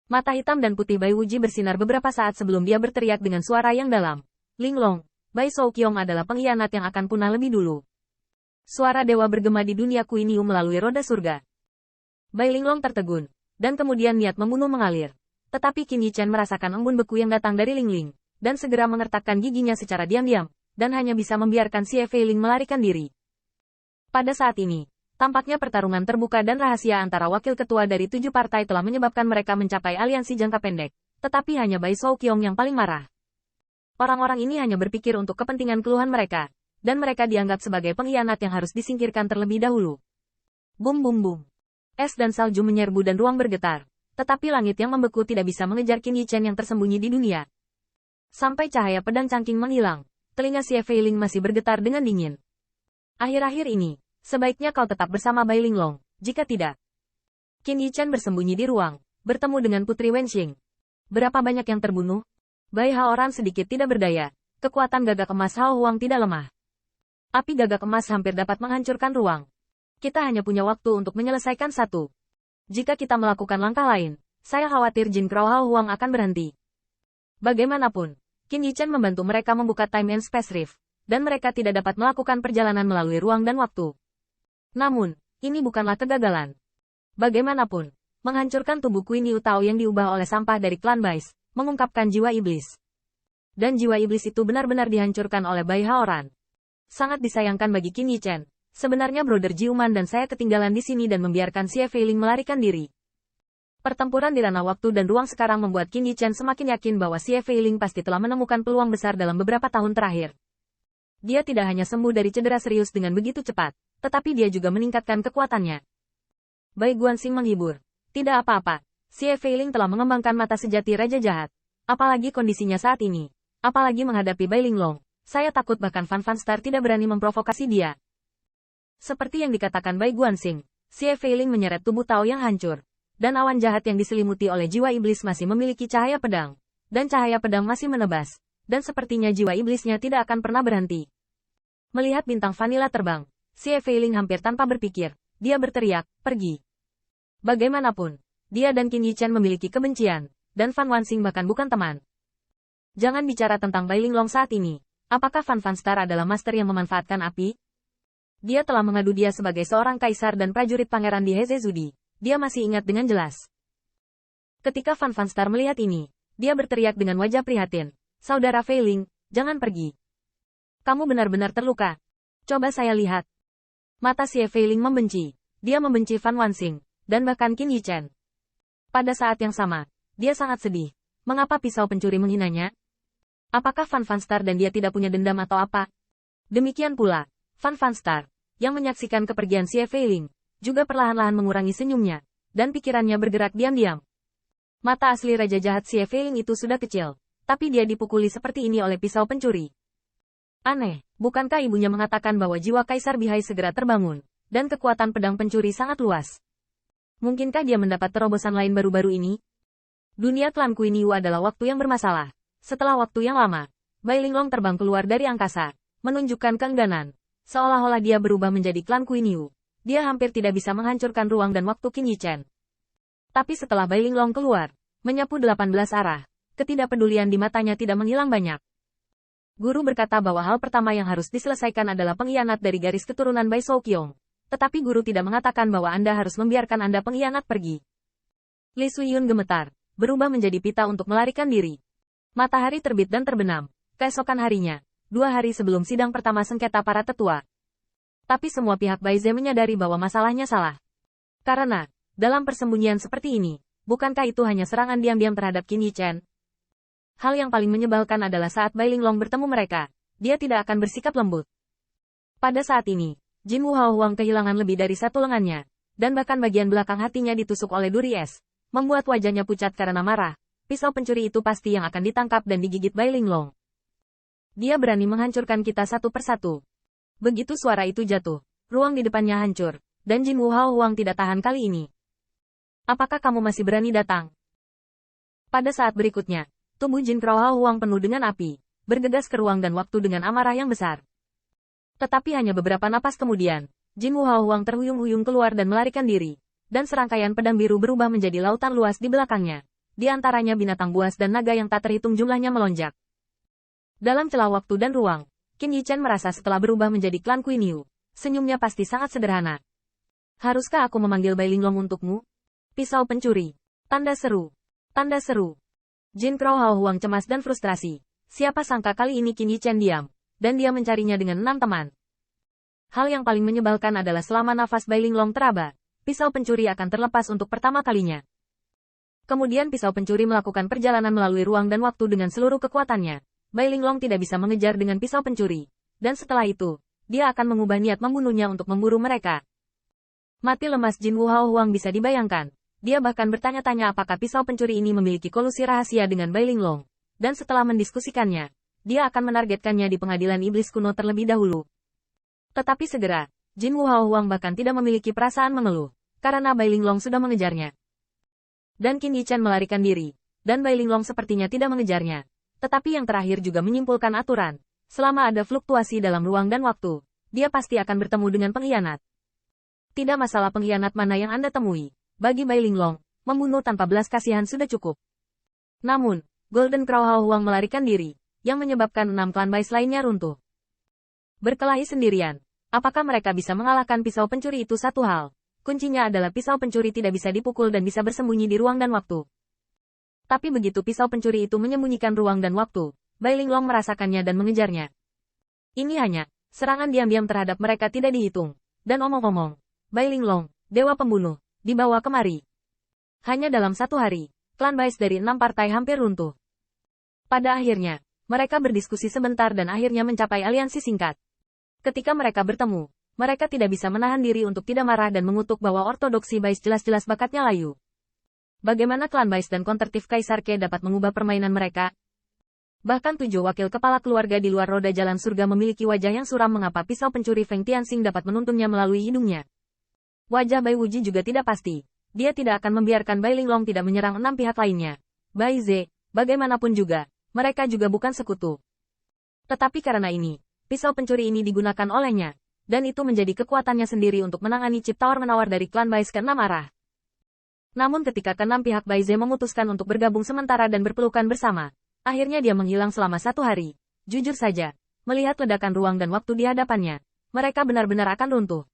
Mata hitam dan putih Bai Wuji bersinar beberapa saat sebelum dia berteriak dengan suara yang dalam. Linglong, Bai Shouqiong adalah pengkhianat yang akan punah lebih dulu. Suara dewa bergema di dunia Queen Yu melalui roda surga. Bai Linglong tertegun, dan kemudian niat membunuh mengalir. Tetapi Qin Yichen merasakan embun beku yang datang dari Lingling, dan segera mengertakkan giginya secara diam-diam, dan hanya bisa membiarkan Xie Feiling melarikan diri. Pada saat ini, tampaknya pertarungan terbuka dan rahasia antara wakil ketua dari 7 partai telah menyebabkan mereka mencapai aliansi jangka pendek, tetapi hanya Bai Shouqiong yang paling marah. Orang-orang ini hanya berpikir untuk kepentingan keluhan mereka, dan mereka dianggap sebagai pengkhianat yang harus disingkirkan terlebih dahulu. Bum bum bum. Es dan salju menyerbu dan ruang bergetar, tetapi langit yang membeku tidak bisa mengejar Qin Yichen yang tersembunyi di dunia. Sampai cahaya pedang cangking menghilang, telinga Xie Feiling masih bergetar dengan dingin. Akhir-akhir ini, sebaiknya kau tetap bersama Bai Linglong, jika tidak. Qin Yichen bersembunyi di ruang, bertemu dengan Putri Wenxing. Berapa banyak yang terbunuh? Bai Haoran sedikit tidak berdaya, kekuatan gagak emas Hao Huang tidak lemah. Api gagak emas hampir dapat menghancurkan ruang. Kita hanya punya waktu untuk menyelesaikan satu. Jika kita melakukan langkah lain, saya khawatir Jin Crow Hao Huang akan berhenti. Bagaimanapun, Qin Yichen membantu mereka membuka Time and Space Rift, dan mereka tidak dapat melakukan perjalanan melalui ruang dan waktu. Namun, ini bukanlah kegagalan. Bagaimanapun, menghancurkan tubuh Queen Yu Tao yang diubah oleh sampah dari klan Bais, mengungkapkan jiwa iblis. Dan jiwa iblis itu benar-benar dihancurkan oleh Bai Haoran. Sangat disayangkan bagi Qin Yichen. Sebenarnya Brother Jiuman dan saya ketinggalan di sini dan membiarkan Xie Feiling melarikan diri. Pertempuran di ranah waktu dan ruang sekarang membuat Qin Yichen semakin yakin bahwa Xie Feiling pasti telah menemukan peluang besar dalam beberapa tahun terakhir. Dia tidak hanya sembuh dari cedera serius dengan begitu cepat, tetapi dia juga meningkatkan kekuatannya. Bai Guanxing menghibur. Tidak apa-apa, Xie Feiling telah mengembangkan mata sejati Raja Jahat. Apalagi kondisinya saat ini. Apalagi menghadapi Bai Linglong. Saya takut bahkan Fan Star tidak berani memprovokasi dia. Seperti yang dikatakan Bai Guanxing, Xie Feiling menyeret tubuh Tao yang hancur. Dan awan jahat yang diselimuti oleh jiwa iblis masih memiliki cahaya pedang. Dan cahaya pedang masih menebas. Dan sepertinya jiwa iblisnya tidak akan pernah berhenti. Melihat bintang vanila terbang, Xie Feiling hampir tanpa berpikir, dia berteriak, pergi. Bagaimanapun, dia dan Qin Yichen memiliki kebencian, dan Fan Wanxing bahkan bukan teman. Jangan bicara tentang Bai Linglong saat ini. Apakah Fan Star adalah master yang memanfaatkan api? Dia telah mengadu dia sebagai seorang kaisar dan prajurit pangeran di Hezezudi. Dia masih ingat dengan jelas. Ketika Fan Star melihat ini, dia berteriak dengan wajah prihatin. Saudara Feiling, jangan pergi. Kamu benar-benar terluka. Coba saya lihat. Mata Xie Feiling membenci. Dia membenci Fan Wanxing, dan bahkan Qin Yichen. Pada saat yang sama, dia sangat sedih. Mengapa pisau pencuri menghinanya? Apakah Fan Star dan dia tidak punya dendam atau apa? Demikian pula, Fan Star, yang menyaksikan kepergian Xie Feiling, juga perlahan-lahan mengurangi senyumnya, dan pikirannya bergerak diam-diam. Mata asli Raja Jahat Xie Feiling itu sudah kecil, tapi dia dipukuli seperti ini oleh pisau pencuri. Aneh, bukankah ibunya mengatakan bahwa jiwa Kaisar Bihai segera terbangun, dan kekuatan pedang pencuri sangat luas? Mungkinkah dia mendapat terobosan lain baru-baru ini? Dunia klan Queen Yu adalah waktu yang bermasalah. Setelah waktu yang lama, Bai Linglong terbang keluar dari angkasa, menunjukkan keengganan. Seolah-olah dia berubah menjadi klan Queen Yu. Dia hampir tidak bisa menghancurkan ruang dan waktu Qin Yichen. Tapi setelah Bai Linglong keluar, menyapu 18 arah, ketidakpedulian di matanya tidak menghilang banyak. Guru berkata bahwa hal pertama yang harus diselesaikan adalah pengkhianat dari garis keturunan Bai Shouqiong. Tetapi guru tidak mengatakan bahwa Anda harus membiarkan Anda pengkhianat pergi. Li Suyun gemetar, berubah menjadi pita untuk melarikan diri. Matahari terbit dan terbenam. Keesokan harinya, 2 hari sebelum sidang pertama sengketa para tetua. Tapi semua pihak Baize menyadari bahwa masalahnya salah. Karena, dalam persembunyian seperti ini, bukankah itu hanya serangan diam-diam terhadap Qin Yichen? Hal yang paling menyebalkan adalah saat Bai Linglong bertemu mereka, dia tidak akan bersikap lembut. Pada saat ini, Jin Wu Hao Huang kehilangan lebih dari satu lengannya, dan bahkan bagian belakang hatinya ditusuk oleh duri es, membuat wajahnya pucat karena marah. Pisau pencuri itu pasti yang akan ditangkap dan digigit Bai Linglong. Dia berani menghancurkan kita satu persatu. Begitu suara itu jatuh, ruang di depannya hancur, dan Jin Wu Hao Huang tidak tahan kali ini. Apakah kamu masih berani datang? Pada saat berikutnya, tubuh Jin Crow Hao Huang penuh dengan api, bergegas ke ruang dan waktu dengan amarah yang besar. Tetapi hanya beberapa napas kemudian, Jin Wu Hao Huang terhuyung-huyung keluar dan melarikan diri, dan serangkaian pedang biru berubah menjadi lautan luas di belakangnya. di antaranya binatang buas dan naga yang tak terhitung jumlahnya melonjak. Dalam celah waktu dan ruang, Qin Yichen merasa setelah berubah menjadi klan Queen Yu, senyumnya pasti sangat sederhana. Haruskah aku memanggil Bai Linglong untukmu? Pisau pencuri. Tanda seru. Tanda seru. Jin Crow Hao Huang cemas dan frustrasi. Siapa sangka kali ini Qin Yichen diam, dan dia mencarinya dengan 6 teman. Hal yang paling menyebalkan adalah selama nafas Bai Linglong teraba, pisau pencuri akan terlepas untuk pertama kalinya. Kemudian pisau pencuri melakukan perjalanan melalui ruang dan waktu dengan seluruh kekuatannya. Bai Linglong tidak bisa mengejar dengan pisau pencuri. Dan setelah itu, dia akan mengubah niat membunuhnya untuk memburu mereka. Mati lemas Jin Wu Hao Huang bisa dibayangkan. Dia bahkan bertanya-tanya apakah pisau pencuri ini memiliki kolusi rahasia dengan Bai Linglong. Dan setelah mendiskusikannya, dia akan menargetkannya di pengadilan iblis kuno terlebih dahulu. Tetapi segera, Jin Wu Hao Huang bahkan tidak memiliki perasaan mengeluh, karena Bai Linglong sudah mengejarnya. Dan Qin Yichen melarikan diri, dan Bai Linglong sepertinya tidak mengejarnya. Tetapi yang terakhir juga menyimpulkan aturan, selama ada fluktuasi dalam ruang dan waktu, dia pasti akan bertemu dengan pengkhianat. Tidak masalah pengkhianat mana yang Anda temui, bagi Bai Linglong, membunuh tanpa belas kasihan sudah cukup. Namun, Golden Crow Hao Huang melarikan diri, yang menyebabkan 6 klan Bais lainnya runtuh. Berkelahi sendirian, apakah mereka bisa mengalahkan pisau pencuri itu satu hal? Kuncinya adalah pisau pencuri tidak bisa dipukul dan bisa bersembunyi di ruang dan waktu. Tapi begitu pisau pencuri itu menyembunyikan ruang dan waktu, Bai Linglong merasakannya dan mengejarnya. Ini hanya serangan diam-diam terhadap mereka tidak dihitung. Dan omong-omong, Bai Linglong, dewa pembunuh, dibawa kemari. Hanya dalam satu hari, klan Bais dari 6 partai hampir runtuh. Pada akhirnya, mereka berdiskusi sebentar dan akhirnya mencapai aliansi singkat. Ketika mereka bertemu, mereka tidak bisa menahan diri untuk tidak marah dan mengutuk bahwa ortodoksi Bais jelas-jelas bakatnya layu. Bagaimana klan Bais dan kontertif Kaisar Ke dapat mengubah permainan mereka? Bahkan 7 wakil kepala keluarga di luar roda jalan surga memiliki wajah yang suram mengapa pisau pencuri Feng Tianxing dapat menuntunnya melalui hidungnya. Wajah Bai Wuji juga tidak pasti. Dia tidak akan membiarkan Bai Linglong tidak menyerang 6 pihak lainnya. Bai Ze, bagaimanapun juga, mereka juga bukan sekutu. Tetapi karena ini, pisau pencuri ini digunakan olehnya, dan itu menjadi kekuatannya sendiri untuk menangani chip tawar-menawar dari klan Bais ke 6 arah. Namun ketika ke-6 pihak Bai Ze memutuskan untuk bergabung sementara dan berpelukan bersama, akhirnya dia menghilang selama 1 hari. Jujur saja, melihat ledakan ruang dan waktu di hadapannya, mereka benar-benar akan runtuh.